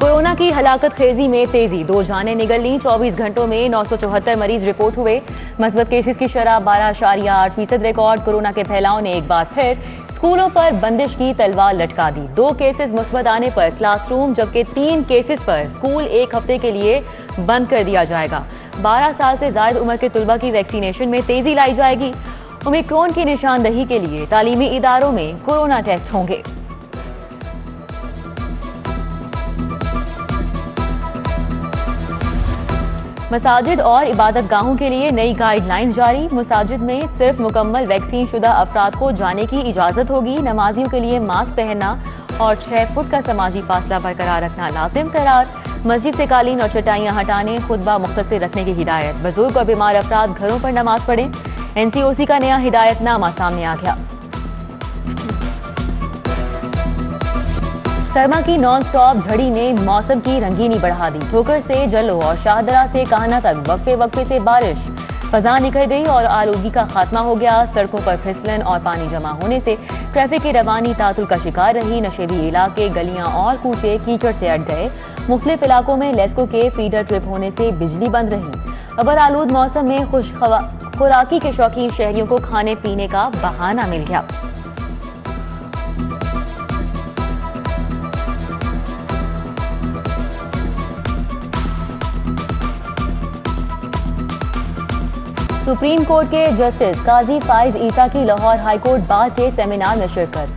Corona की हलाकत खेजी में तेजी, 2 जानें निगल लीं। 24 घंटों में 974 मरीज रिपोर्ट हुए। मस्बत केसेस की शरह 12.8% रिकॉर्ड। कोरोना के फैलाव ने एक बार फिर स्कूलों पर बंदिश की तलवार लटका दी। 2 केसेस मुस्बत आने पर क्लासरूम, जबकि 3 केसेस पर स्कूल 1 हफ्ते के लिए बंद कर दिया जाएगा। 12 साल से ज्यादा उम्र के तुलबा की वैक्सीनेशन में तेजी लाई जाएगी। ओमिक्रॉन की निशानदही के लिए तालीमी इदारों में कोरोना टेस्ट होंगे। मसाजिद और इबादत गाहों के लिए नई गाइडलाइंस जारी। मसाजिद में सिर्फ मुकम्मल वैक्सीन शुदा अफराद को जाने की इजाजत होगी। नमाजियों के लिए मास्क पहनना और 6 फुट का समाजी फासला बरकरार रखना लाजिम करार। मस्जिद से कालीन और चटाइयां हटाने, खुतबा मुख्तसर रखने की हिदायत। बुजुर्ग और बीमार अफराद घरों पर नमाज पढ़ें। NCOC का नया हिदायतनामा सामने आ गया। सरमा की नॉन स्टॉप झड़ी ने मौसम की रंगीनी बढ़ा दी। ठोकर से जलो और शाहदरा से काहना तक वक्फे वक्फे से बारिश, फजा निकल गई और आलूगी का खात्मा हो गया। सड़कों पर फिसलन और पानी जमा होने से ट्रैफिक की रवानी तातुल का शिकार रही। नशेबी इलाके, गलियां और कूचे कीचड़ से अट गए। मुख्तलिफ इलाकों में लेस्को के फीडर ट्रिप होने से बिजली बंद रही। अबर आलूद मौसम में खुराकी के शौकीन शहरियों को खाने पीने का बहाना मिल गया। सुप्रीम कोर्ट के जस्टिस काजी फाइज ईसा की लाहौर हाईकोर्ट बार के सेमिनार में शिरकत।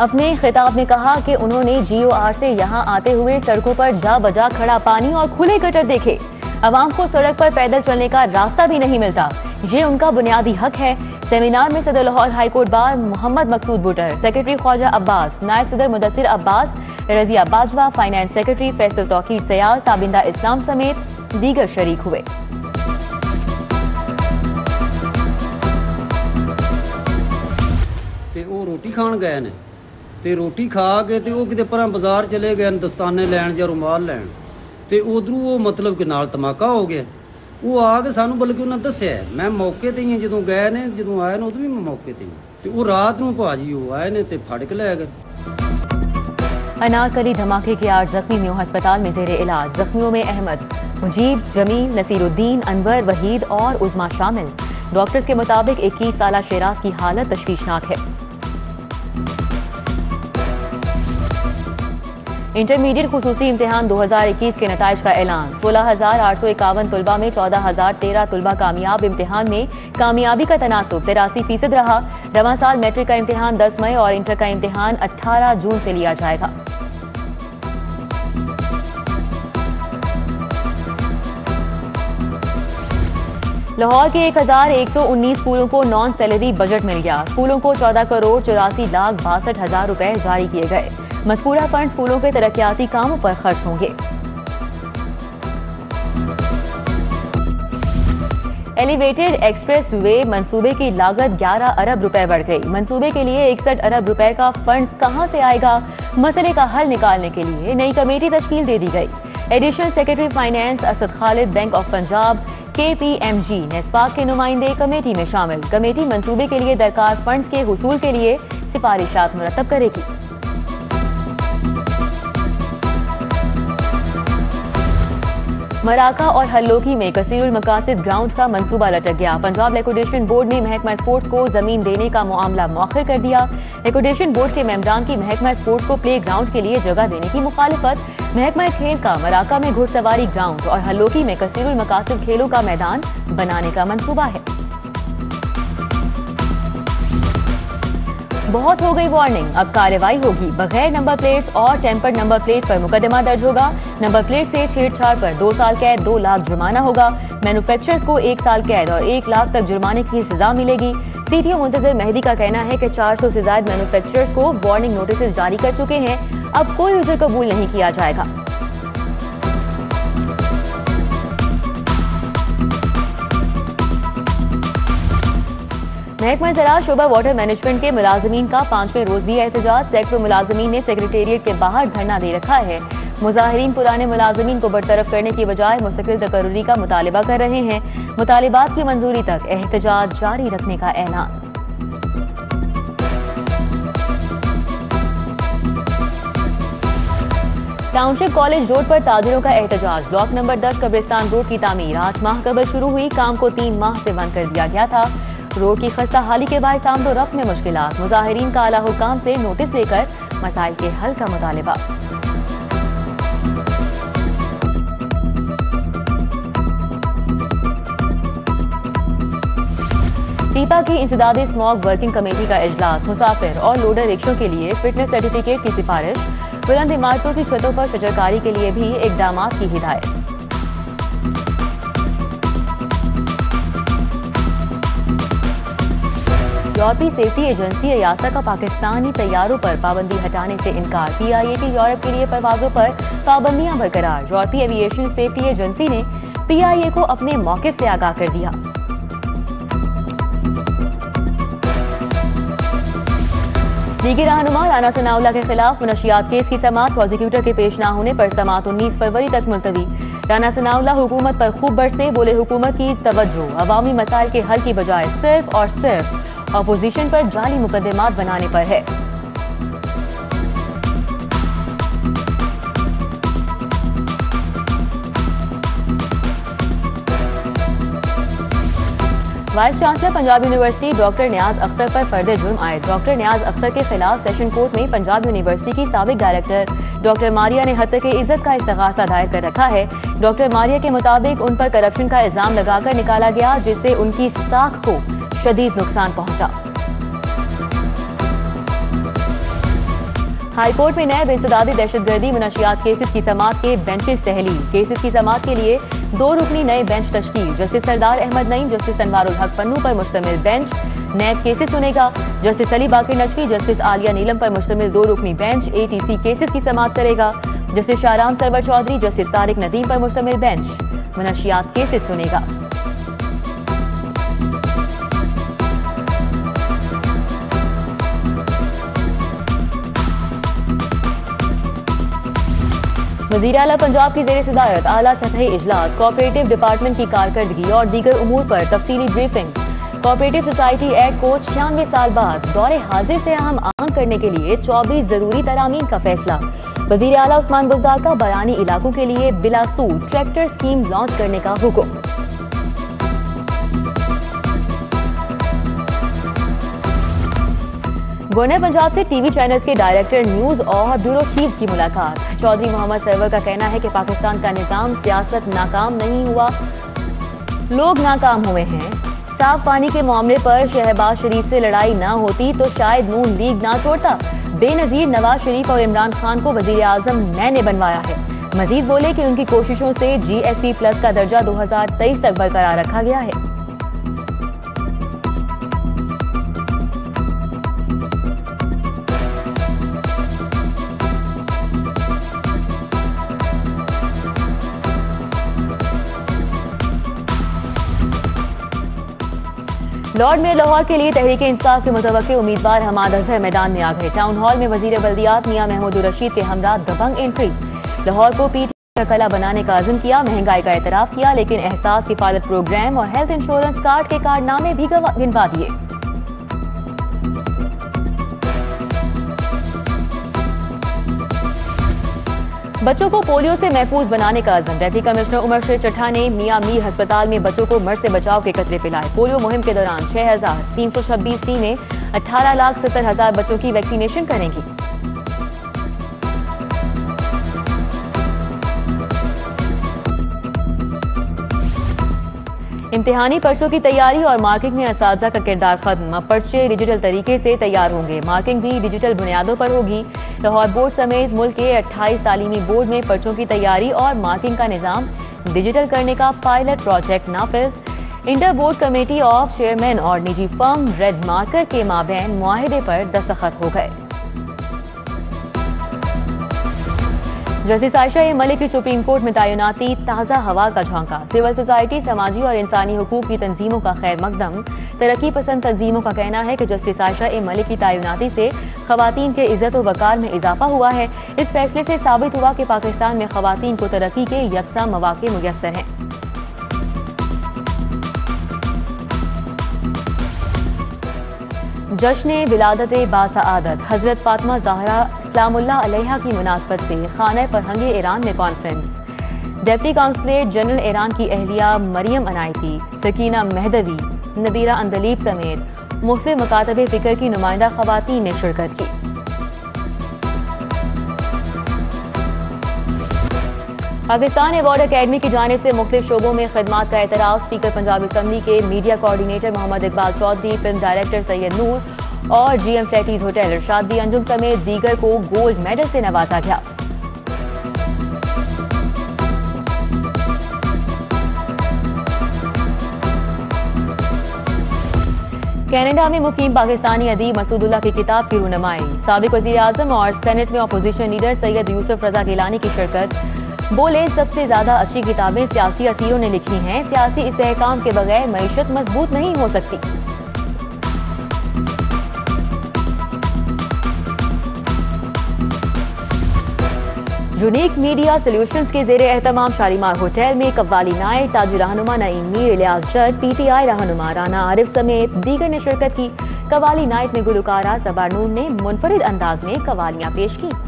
अपने खिताब में कहा कि उन्होंने GOR से यहां आते हुए सड़कों पर जा बजा खड़ा पानी और खुले गटर देखे। अवाम को सड़क पर पैदल चलने का रास्ता भी नहीं मिलता, ये उनका बुनियादी हक है। सेमिनार में सदर लाहौर हाईकोर्ट बार मोहम्मद मकसूद बुटर, सेक्रेटरी ख्वाजा अब्बास, नायब सदर मुदस्सिर अब्बास, रजिया बाजवा, फाइनेंस सेक्रेटरी फैसल तौकीर सयाल, ताबिंदा इस्लाम समेत दीगर शरीक हुए। रोटी खान गए ने ते रोटी खा के ते वो किते परां बाजार चले गए दस्ताने लैन या रुमाल लैन ते उधरों वो मतलब कि नाल धमाका हो गया। वो आ के सानू बल्कि उन्हें दस्या, मैं मौके ते ही जदों गए ने, जदों आए ने उदों भी मैं मौके ते ही, वो रात नूं भाजी वो आए ने ते फड़ के ले गए। अनारकली धमाके के 8 जख्मी न्यू अस्पताल में जेर इलाज। जख्मियों में अहमद, मुजीब, जमील, नसीरुद्दीन, अनवर, वहीद और उज़मा शामिल। डॉक्टर्स के मुताबिक 21 साला शेराज की हालत तशवीशनाक है। इंटरमीडिएट खुसूसी इम्तिहान 2021 के नताइज का ऐलान। 16,851 तुलबा में 14,013 तुलबा कामयाब। इम्तिहान में कामयाबी का तनासुब 83% रहा। रवां साल मैट्रिक का इम्तिहान 10 मई और इंटर का इम्तिहान 18 जून से लिया जाएगा। लाहौर के 1,119 स्कूलों को नॉन सैलरी बजट मिल गया। स्कूलों को 14,84,62,000 रुपए जारी किए गए। मज़कूरा फंड स्कूलों के तरक्याती कामों पर खर्च होंगे। एलिवेटेड एक्सप्रेस वे मंसूबे की लागत 11 अरब रुपए बढ़ गई। मंसूबे के लिए 61 अरब रुपए का फंड्स कहां से आएगा? मसले का हल निकालने के लिए नई कमेटी तश्कील दे दी गई। Additional secretary finance Asad Khalid, bank of Punjab, KPMG, NESPAK के नुमाइंदे कमेटी में शामिल। कमेटी मंसूबे के लिए दरकार फंड्स के हुसूल के लिए सिफारिशात मुरतब करेगी। मराका और हल्लोकी में कसीरुल मकासिद ग्राउंड का मंसूबा लटक गया। पंजाब लिक्विडेशन बोर्ड ने महकमा स्पोर्ट्स को जमीन देने का मामला मौखर कर दिया। लिक्विडेशन बोर्ड के मेंबरान की महकमा स्पोर्ट्स को प्ले ग्राउंड के लिए जगह देने की मुखालिफत। महकमा खेल का मराका में घुड़सवारी ग्राउंड और हल्लोकी में कसीरुल मकासिद खेलों का मैदान बनाने का मंसूबा है। बहुत हो गई वार्निंग, अब कार्रवाई होगी। बगैर नंबर प्लेट्स और टेम्पर्ड नंबर प्लेट पर मुकदमा दर्ज होगा। नंबर प्लेट से छेड़छाड़ पर 2 साल कैद, 2 लाख जुर्माना होगा। मैन्युफैक्चरर्स को 1 साल कैद और 1 लाख तक जुर्माने की सजा मिलेगी। CTO मुंतजर मेहदी का कहना है कि 400 से ज्यादा मैन्युफैक्चरर्स को वार्निंग नोटिस जारी कर चुके हैं। अब कोई उजर कबूल नहीं किया जाएगा। महकमा ज़राअत शोबा वाटर मैनेजमेंट के मुलाजमीन का 5वें रोज भी एहतजाज। सैकड़ों मुलाजमीन ने सेक्रेटेरिएट के बाहर धरना दे रखा है। मुजाहिरीन पुराने मुलाजमीन को बरतरफ करने की बजाय मुस्तकिल तकर्रुरी का मुतालिबा कर रहे हैं। मुतालिबात की मंजूरी तक एहतजाज जारी रखने का ऐलान। टाउनशिप कॉलेज रोड पर ताजिरों का एहतजाज। ब्लॉक नंबर 10 कब्रिस्तान रोड की तामीर 8 माह कबल शुरू हुई, काम को 3 माह से बंद कर दिया गया था। रोड की खस्ता हाली के बायस आमदोरफ्त में मुश्किलात। मुजाहिरीन का आला हुकाम से नोटिस लेकर मसाइल के हल का मुतालिबा। टीपा की इंसदादी स्मॉग वर्किंग कमेटी का इजलास। मुसाफिर और लोडर रिक्शों के लिए फिटनेस सर्टिफिकेट की सिफारिश। बुलंद इमारतों की छतों पर शजरकारी के लिए भी इकदामात की हिदायत। यूरोपीय सेफ्टी एजेंसी यासा का पाकिस्तानी तैयारों पर पाबंदी हटाने से इनकार। PIAT यूरोप के लिए परवाजों पर पाबंदियां बरकरार। यूरोपीय एविएशन सेफ्टी एजेंसी ने PIA को अपने मौकिफ से आगाह कर दिया। लीगी रहनुमा राना सनाउल्लाह के खिलाफ मुनशियात केस की समाअत प्रोसिक्यूटर के पेश न होने पर समाअत 19 फरवरी तक मुलतवी। राना सनाउल्लाह हुकूमत पर खूब बरसे, बोले हुकूमत की तवज्जो अवामी मसाइल के हल की बजाय सिर्फ और सिर्फ अपोजिशन पर जाली मुकदमात बनाने पर है। Vice chancellor Punjab university doctor Niaz Akhtar पर फर्द जुर्म आयद। डॉक्टर नियाज अख्तर के खिलाफ सेशन कोर्ट में पंजाब यूनिवर्सिटी की साबिक डायरेक्टर डॉक्टर मारिया ने हत्या के इज्जत का इस्तगासा दायर कर रखा है। डॉक्टर मारिया के मुताबिक उन पर करप्शन का इल्जाम लगाकर निकाला गया, जिससे उनकी साख को शदीद नुकसान पहुंचा। हाईकोर्ट में नए इंसदादी दहशतगर्दी मुनशियात केसेस की समाअत के बेंचेस तहलील। केसेस की समाअत के लिए 2 रुकनी नए बेंच तश्कील। जस्टिस सरदार अहमद नईम, जस्टिस अनवारुल हक पन्नू पर मुश्तमिल बेंच नैब केसेस सुनेगा। जस्टिस अली बाकी नजफी, जस्टिस आलिया नीलम पर मुश्तमिल 2 रुकनी बेंच ATC केसेस की समाअत करेगा। जस्टिस शाहराम सरवर चौधरी, जस्टिस तारिक नदीम पर मुश्तमिल बेंच मुनशियात केसेस सुनेगा। वज़ीर आला पंजाब की ज़ेर सदारत आला सतही इजलास। कोऑपरेटिव डिपार्टमेंट की कारकर्दगी और दीगर उमूर पर तफसीली ब्रीफिंग। कोऑपरेटिव सोसाइटी एक्ट को 96 साल बाद दौरे हाजिर से अहम आम करने के लिए 24 जरूरी तरामीम का फैसला। वज़ीर आला उस्मान बुज़दार का बरानी इलाकों के लिए बिलासूद ट्रैक्टर स्कीम लॉन्च करने का हुक्म। गवर्नर पंजाब से टीवी चैनल्स के डायरेक्टर न्यूज और ब्यूरो चीफ की मुलाकात। चौधरी मोहम्मद सरवर का कहना है कि पाकिस्तान का निजाम सियासत नाकाम नहीं हुआ, लोग नाकाम हुए हैं। साफ पानी के मामले पर शहबाज शरीफ से लड़ाई ना होती तो शायद नून लीग ना छोड़ता। बेनजीर नवाज शरीफ और इमरान खान को वजीर आजम मैंने बनवाया है। मजीद बोले कि उनकी कोशिशों से GSP+ का दर्जा 2023 तक बरकरार रखा गया है। लॉर्ड में लाहौर के लिए तहरीक इंसाफ के मुतवक्किल उम्मीदवार हमाद अजहर मैदान में आ गए। टाउन हॉल में वजीर बल्दियात मियां महमूद रशीद के हमरा दबंग एंट्री। लाहौर को पीठ का कला बनाने का अज़्म किया, महंगाई का एतराफ किया, लेकिन एहसास किफालत प्रोग्राम और हेल्थ इंश्योरेंस कार्ड के कारनामे भी गिनवा दिए। बच्चों को पोलियो से महफूज बनाने का अज़्म। डिप्टी कमिश्नर उमर शेर चट्ठा ने मियां मीर अस्पताल में बच्चों को मर से बचाव के कतरे पिलाए। पोलियो मुहिम के दौरान 6,326 टीमें 18,70,000 बच्चों की वैक्सीनेशन करेंगी। इम्तिहानी पर्चों की तैयारी और मार्किंग में असातिज़ा का किरदार खत्म। अब पर्चे डिजिटल तरीके से तैयार होंगे, मार्किंग भी डिजिटल बुनियादों पर होगी। लाहौर बोर्ड समेत मुल्क के 28 तालीमी बोर्ड में पर्चों की तैयारी और मार्किंग का निज़ाम डिजिटल करने का पायलट प्रोजेक्ट नाफिज। Inter board committee of chairman और निजी फर्म रेड मार्कर के माबैन मुआहिदे पर दस्तखत हो गए। जस्टिस आयशा ए मलिक की सुप्रीम कोर्ट में तैनाती ताज़ा हवा का झोंका। सिविल सोसाइटी, समाजी और इंसानी हुकूक की तंजीमों का खैर मकदम। तरक्की पसंद तंजीमों का कहना है कि जस्टिस आयशा ए मलिक की तैनाती से खवातीन के इज्जत और वकार में इजाफा हुआ है। इस फैसले से साबित हुआ कि पाकिस्तान में खवातीन को तरक्की के यकसा मौके मुयस्सर हैं। जश्न विलादत बासआदत हजरत फातिमा ज़हरा सलामुल्लाह अलैहा की मुनासबत से खाना फरहंग ईरान में conference. Deputy consulate general Iran की अहलिया मरियम अनायती, सकीना मेहदवी, नदीरा अंदलीब समेत मुख्तलिफ मकातब फ़िक्र की नुमाइंदा ख़वातीन ने शिरकत की। पाकिस्तान अवार्ड अकेडमी की जानिब से मुख्तलिफ शोबों में खिदमात का एतराफ़। स्पीकर पंजाब असम्बली के media coordinator Mohammad Iqbal Chaudhry, film director Syed Noor और GM Faletti's hotel Irshadi Anjum समेत दीगर को गोल्ड मेडल से नवाजा गया। कनाडा में मुकीम पाकिस्तानी अदीब मसूदुल्लाह की किताब की रूनुमाई। साबिक वज़ीर आज़म और सेनेट में अपोजिशन लीडर सैयद यूसुफ रजा गिलानी की शिरकत। बोले, सबसे ज्यादा अच्छी किताबें सियासी असीरों ने लिखी हैं। सियासी इस्तेहकाम के बगैर मईशत मजबूत नहीं हो सकती। यूनिक मीडिया सोल्यूशंस के जेर एहतमाम शालीमार होटल में कव्वाली नाइट। ताजी रहनुमा नईम मीर, इलियास जट, PTI रहनुमा राना आरिफ समेत दीगर ने शिरकत की। कव्वाली नाइट में गुलकारा सबार नूर ने मुनफरिद अंदाज में कव्वालियां पेश की।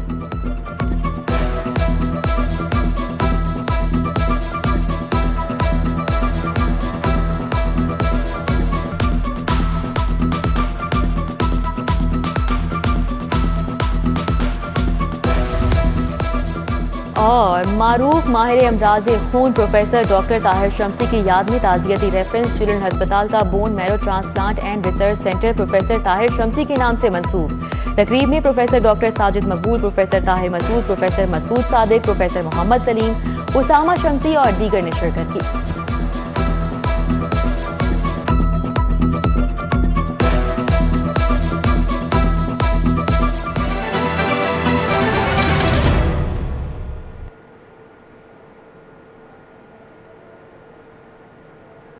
और मारूफ माहिर अमराज खून प्रोफेसर डॉक्टर ताहिर शम्सी की याद में ताज़ियती रेफरेंस चिल्ड्रन अस्पताल का bone marrow transplant and research centre professor Tahir Shamsi के नाम से मंसूब। तकरीब में professor doctor Sajid Maqbool, professor Tahir Masood, professor Masood Sadiq, professor Mohammad Saleem, Usama Shamsi और दीगर ने शिरकत की।